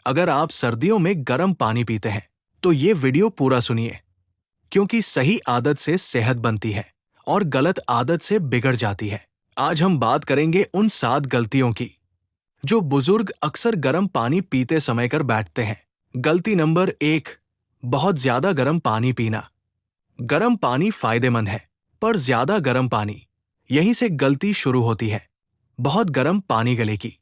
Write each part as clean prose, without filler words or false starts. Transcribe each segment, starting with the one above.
अगर आप सर्दियों में गर्म पानी पीते हैं तो ये वीडियो पूरा सुनिए, क्योंकि सही आदत से सेहत बनती है और गलत आदत से बिगड़ जाती है। आज हम बात करेंगे उन 7 गलतियों की जो बुजुर्ग अक्सर गर्म पानी पीते समय कर बैठते हैं। गलती नंबर 1, बहुत ज्यादा गर्म पानी पीना। गर्म पानी फायदेमंद है, पर ज्यादा गर्म पानी, यहीं से गलती शुरू होती है। बहुत गर्म पानी गले की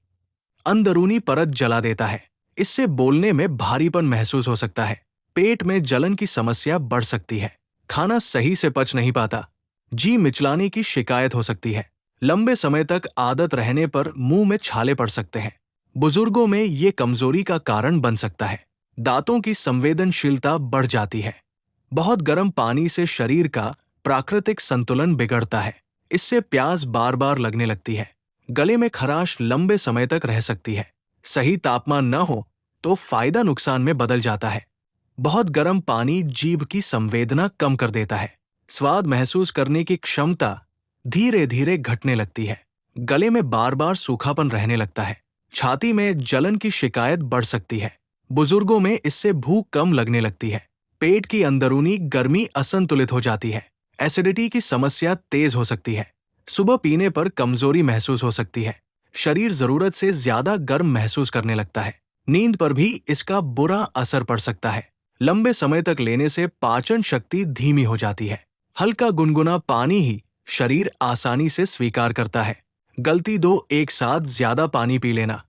अंदरूनी परत जला देता है। इससे बोलने में भारीपन महसूस हो सकता है। पेट में जलन की समस्या बढ़ सकती है। खाना सही से पच नहीं पाता। जी मिचलाने की शिकायत हो सकती है। लंबे समय तक आदत रहने पर मुंह में छाले पड़ सकते हैं। बुजुर्गों में ये कमजोरी का कारण बन सकता है। दांतों की संवेदनशीलता बढ़ जाती है। बहुत गर्म पानी से शरीर का प्राकृतिक संतुलन बिगड़ता है। इससे प्यास बार बार लगने लगती है। गले में खराश लंबे समय तक रह सकती है। सही तापमान न हो तो फायदा नुकसान में बदल जाता है। बहुत गर्म पानी जीभ की संवेदना कम कर देता है। स्वाद महसूस करने की क्षमता धीरे धीरे घटने लगती है। गले में बार बार सूखापन रहने लगता है। छाती में जलन की शिकायत बढ़ सकती है। बुजुर्गों में इससे भूख कम लगने लगती है। पेट की अंदरूनी गर्मी असंतुलित हो जाती है। एसिडिटी की समस्या तेज हो सकती है। सुबह पीने पर कमजोरी महसूस हो सकती है। शरीर जरूरत से ज्यादा गर्म महसूस करने लगता है। नींद पर भी इसका बुरा असर पड़ सकता है। लंबे समय तक लेने से पाचन शक्ति धीमी हो जाती है। हल्का गुनगुना पानी ही शरीर आसानी से स्वीकार करता है। गलती 2, एक साथ ज्यादा पानी पी लेना।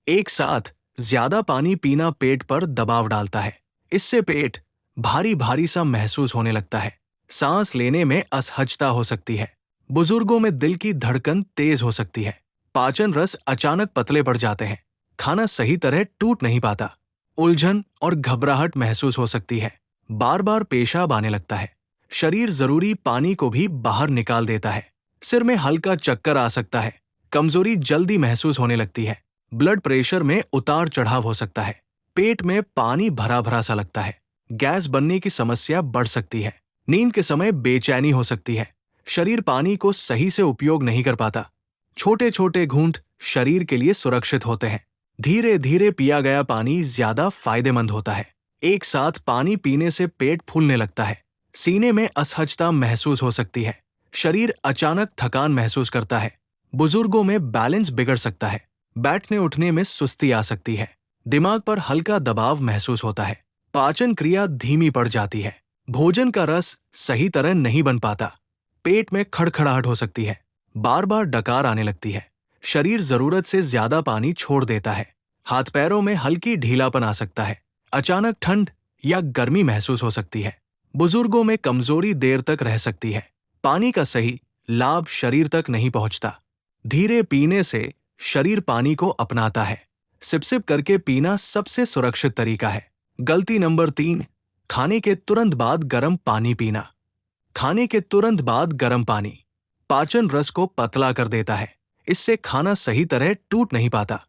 एक साथ ज्यादा पानी पीना पेट पर दबाव डालता है। इससे पेट भारी भारी सा महसूस होने लगता है। सांस लेने में असहजता हो सकती है। बुजुर्गों में दिल की धड़कन तेज हो सकती है। पाचन रस अचानक पतले पड़ जाते हैं। खाना सही तरह टूट नहीं पाता। उलझन और घबराहट महसूस हो सकती है। बार बार पेशाब आने लगता है। शरीर जरूरी पानी को भी बाहर निकाल देता है। सिर में हल्का चक्कर आ सकता है। कमजोरी जल्दी महसूस होने लगती है। ब्लड प्रेशर में उतार चढ़ाव हो सकता है। पेट में पानी भरा भरा सा लगता है। गैस बनने की समस्या बढ़ सकती है। नींद के समय बेचैनी हो सकती है। शरीर पानी को सही से उपयोग नहीं कर पाता। छोटे छोटे घूंट शरीर के लिए सुरक्षित होते हैं। धीरे धीरे पिया गया पानी ज्यादा फायदेमंद होता है। एक साथ पानी पीने से पेट फूलने लगता है। सीने में असहजता महसूस हो सकती है। शरीर अचानक थकान महसूस करता है। बुजुर्गों में बैलेंस बिगड़ सकता है। बैठने उठने में सुस्ती आ सकती है। दिमाग पर हल्का दबाव महसूस होता है। पाचन क्रिया धीमी पड़ जाती है। भोजन का रस सही तरह नहीं बन पाता। पेट में खड़खड़ाहट हो सकती है। बार बार डकार आने लगती है। शरीर जरूरत से ज्यादा पानी छोड़ देता है। हाथ पैरों में हल्की ढीलापन आ सकता है। अचानक ठंड या गर्मी महसूस हो सकती है। बुजुर्गों में कमजोरी देर तक रह सकती है। पानी का सही लाभ शरीर तक नहीं पहुंचता। धीरे पीने से शरीर पानी को अपनाता है। सिप सिप करके पीना सबसे सुरक्षित तरीका है। गलती नंबर 3, खाने के तुरंत बाद गर्म पानी पीना। खाने के तुरंत बाद गर्म पानी पाचन रस को पतला कर देता है। इससे खाना सही तरह टूट नहीं पाता।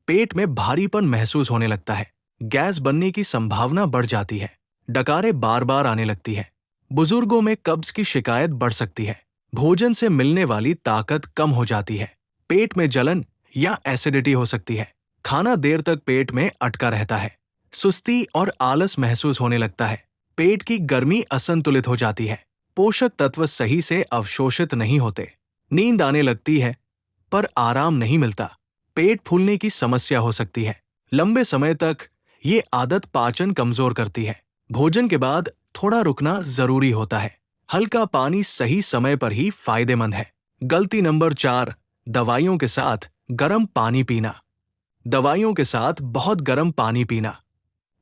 पेट में भारीपन महसूस होने लगता है। गैस बनने की संभावना बढ़ जाती है। डकारें बार बार आने लगती है। बुजुर्गों में कब्ज की शिकायत बढ़ सकती है। भोजन से मिलने वाली ताकत कम हो जाती है। पेट में जलन या एसिडिटी हो सकती है। खाना देर तक पेट में अटका रहता है। सुस्ती और आलस महसूस होने लगता है। पेट की गर्मी असंतुलित हो जाती है। पोषक तत्व सही से अवशोषित नहीं होते। नींद आने लगती है, पर आराम नहीं मिलता। पेट फूलने की समस्या हो सकती है। लंबे समय तक ये आदत पाचन कमजोर करती है। भोजन के बाद थोड़ा रुकना जरूरी होता है। हल्का पानी सही समय पर ही फायदेमंद है। गलती नंबर 4, दवाइयों के साथ गर्म पानी पीना। दवाइयों के साथ बहुत गर्म पानी पीना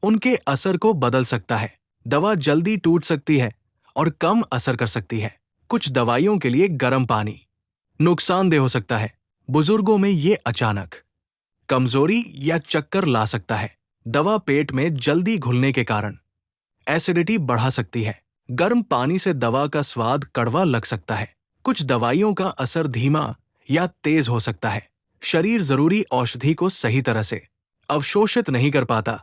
उनके असर को बदल सकता है। दवा जल्दी टूट सकती है और कम असर कर सकती है। कुछ दवाइयों के लिए गर्म पानी नुकसानदेह हो सकता है। बुजुर्गों में ये अचानक कमजोरी या चक्कर ला सकता है। दवा पेट में जल्दी घुलने के कारण एसिडिटी बढ़ा सकती है। गर्म पानी से दवा का स्वाद कड़वा लग सकता है। कुछ दवाइयों का असर धीमा या तेज हो सकता है। शरीर जरूरी औषधि को सही तरह से अवशोषित नहीं कर पाता।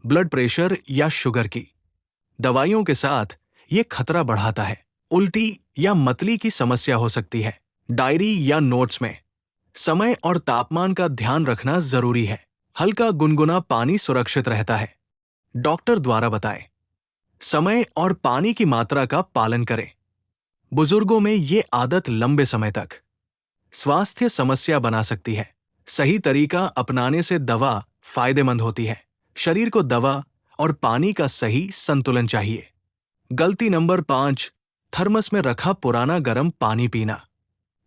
ब्लड प्रेशर या शुगर की दवाइयों के साथ ये खतरा बढ़ाता है। उल्टी या मतली की समस्या हो सकती है। डायरी या नोट्स में समय और तापमान का ध्यान रखना जरूरी है। हल्का गुनगुना पानी सुरक्षित रहता है। डॉक्टर द्वारा बताएं। समय और पानी की मात्रा का पालन करें। बुजुर्गों में ये आदत लंबे समय तक स्वास्थ्य समस्या बना सकती है। सही तरीका अपनाने से दवा फायदेमंद होती है। शरीर को दवा और पानी का सही संतुलन चाहिए। गलती नंबर 5, थर्मस में रखा पुराना गर्म पानी पीना।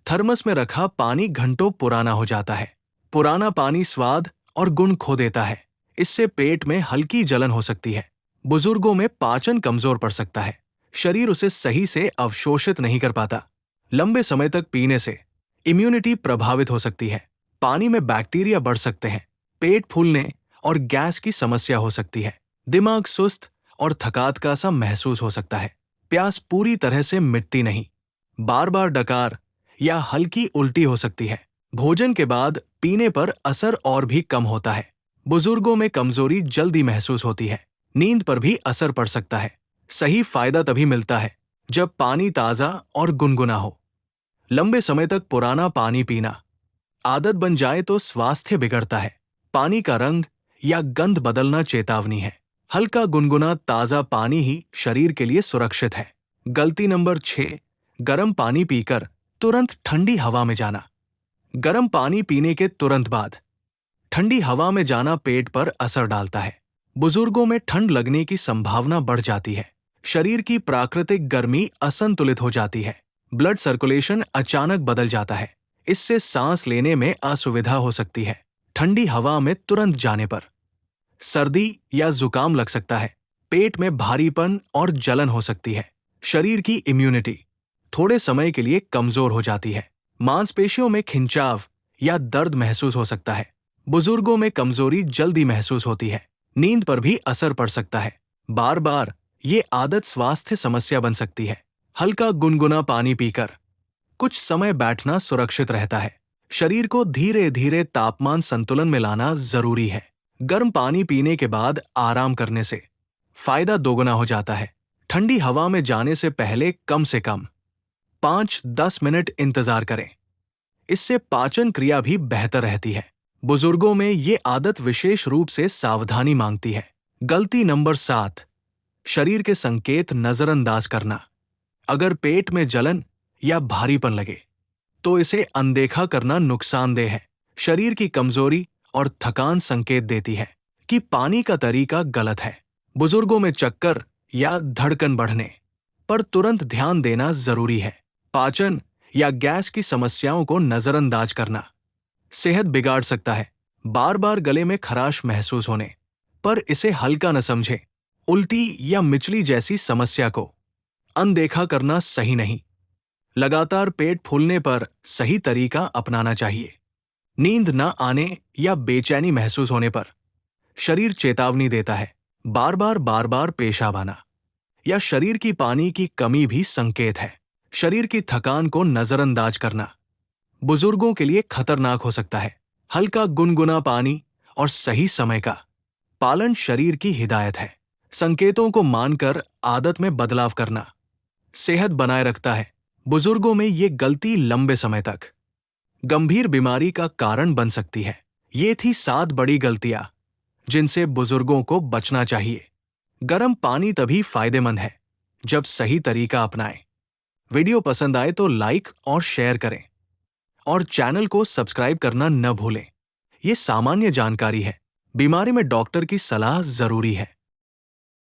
थर्मस में रखा पानी घंटों पुराना हो जाता है। पुराना पानी स्वाद और गुण खो देता है। इससे पेट में हल्की जलन हो सकती है। बुजुर्गों में पाचन कमजोर पड़ सकता है। शरीर उसे सही से अवशोषित नहीं कर पाता। लंबे समय तक पीने से इम्यूनिटी प्रभावित हो सकती है। पानी में बैक्टीरिया बढ़ सकते हैं। पेट फूलने और गैस की समस्या हो सकती है। दिमाग सुस्त और थकात का सा महसूस हो सकता है। प्यास पूरी तरह से मिटती नहीं। बार बार डकार या हल्की उल्टी हो सकती है। भोजन के बाद पीने पर असर और भी कम होता है। बुजुर्गों में कमजोरी जल्दी महसूस होती है। नींद पर भी असर पड़ सकता है। सही फायदा तभी मिलता है जब पानी ताजा और गुनगुना हो। लंबे समय तक पुराना पानी पीना आदत बन जाए तो स्वास्थ्य बिगड़ता है। पानी का रंग या गंध बदलना चेतावनी है। हल्का गुनगुना ताजा पानी ही शरीर के लिए सुरक्षित है। गलती नंबर 6, गर्म पानी पीकर तुरंत ठंडी हवा में जाना। गर्म पानी पीने के तुरंत बाद ठंडी हवा में जाना पेट पर असर डालता है। बुजुर्गों में ठंड लगने की संभावना बढ़ जाती है। शरीर की प्राकृतिक गर्मी असंतुलित हो जाती है। ब्लड सर्कुलेशन अचानक बदल जाता है। इससे सांस लेने में असुविधा हो सकती है। ठंडी हवा में तुरंत जाने पर सर्दी या जुकाम लग सकता है। पेट में भारीपन और जलन हो सकती है। शरीर की इम्यूनिटी थोड़े समय के लिए कमजोर हो जाती है। मांसपेशियों में खिंचाव या दर्द महसूस हो सकता है। बुजुर्गों में कमजोरी जल्दी महसूस होती है। नींद पर भी असर पड़ सकता है। बार बार ये आदत स्वास्थ्य समस्या बन सकती है। हल्का गुनगुना पानी पीकर कुछ समय बैठना सुरक्षित रहता है। शरीर को धीरे धीरे तापमान संतुलन में लाना जरूरी है। गर्म पानी पीने के बाद आराम करने से फायदा दोगुना हो जाता है। ठंडी हवा में जाने से पहले कम से कम 5-10 मिनट इंतजार करें। इससे पाचन क्रिया भी बेहतर रहती है। बुजुर्गों में ये आदत विशेष रूप से सावधानी मांगती है। गलती नंबर 7, शरीर के संकेत नजरअंदाज करना। अगर पेट में जलन या भारीपन लगे तो इसे अनदेखा करना नुकसानदेह है। शरीर की कमजोरी और थकान संकेत देती है कि पानी का तरीका गलत है। बुजुर्गों में चक्कर या धड़कन बढ़ने पर तुरंत ध्यान देना जरूरी है। पाचन या गैस की समस्याओं को नजरअंदाज करना सेहत बिगाड़ सकता है। बार बार गले में खराश महसूस होने पर इसे हल्का न समझें। उल्टी या मिचली जैसी समस्या को अनदेखा करना सही नहीं। लगातार पेट फूलने पर सही तरीका अपनाना चाहिए। नींद न आने या बेचैनी महसूस होने पर शरीर चेतावनी देता है। बार बार पेशाब आना या शरीर की पानी की कमी भी संकेत है। शरीर की थकान को नजरअंदाज करना बुजुर्गों के लिए खतरनाक हो सकता है। हल्का गुनगुना पानी और सही समय का पालन शरीर की हिदायत है। संकेतों को मानकर आदत में बदलाव करना सेहत बनाए रखता है। बुजुर्गों में ये गलती लंबे समय तक गंभीर बीमारी का कारण बन सकती है। ये थी 7 बड़ी गलतियां जिनसे बुजुर्गों को बचना चाहिए। गर्म पानी तभी फायदेमंद है जब सही तरीका अपनाएं। वीडियो पसंद आए तो लाइक और शेयर करें और चैनल को सब्सक्राइब करना न भूलें। ये सामान्य जानकारी है। बीमारी में डॉक्टर की सलाह जरूरी है।